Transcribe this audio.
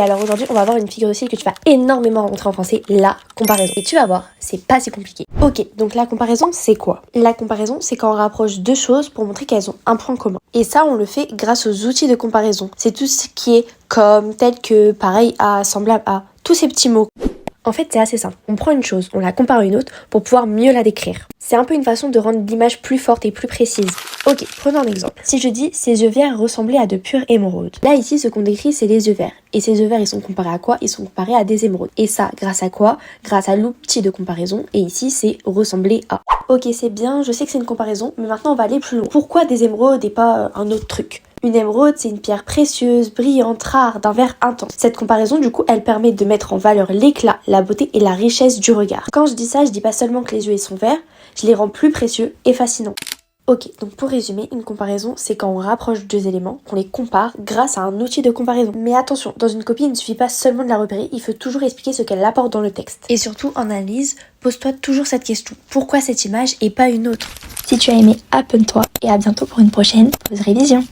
Et alors aujourd'hui, on va voir une figure de style que tu vas énormément rencontrer en français, la comparaison. Et tu vas voir, c'est pas si compliqué. Ok, donc la comparaison, c'est quoi? La comparaison, c'est quand on rapproche deux choses pour montrer qu'elles ont un point commun. Et ça, on le fait grâce aux outils de comparaison. C'est tout ce qui est comme, tel que, pareil à, semblable à, tous ces petits mots. En fait, c'est assez simple. On prend une chose, on la compare à une autre pour pouvoir mieux la décrire. C'est un peu une façon de rendre l'image plus forte et plus précise. Ok, prenons un exemple. Si je dis « ses yeux verts ressemblaient à de pures émeraudes ». Là, ici, ce qu'on décrit, c'est les yeux verts. Et ces yeux verts, ils sont comparés à quoi? Ils sont comparés à des émeraudes. Et ça, grâce à quoi? Grâce à l'outil de comparaison. Et ici, c'est « ressembler à ». Ok, c'est bien, je sais que c'est une comparaison, mais maintenant, on va aller plus loin. Pourquoi des émeraudes et pas un autre truc? Une émeraude, c'est une pierre précieuse, brillante, rare, d'un vert intense. Cette comparaison, du coup, elle permet de mettre en valeur l'éclat, la beauté et la richesse du regard. Quand je dis ça, je dis pas seulement que les yeux sont verts, je les rends plus précieux et fascinants. Ok, donc pour résumer, une comparaison, c'est quand on rapproche deux éléments, qu'on les compare grâce à un outil de comparaison. Mais attention, dans une copie, il ne suffit pas seulement de la repérer, il faut toujours expliquer ce qu'elle apporte dans le texte. Et surtout, en analyse, pose-toi toujours cette question. Pourquoi cette image et pas une autre? Si tu as aimé, abonne-toi et à bientôt pour une prochaine pause révision.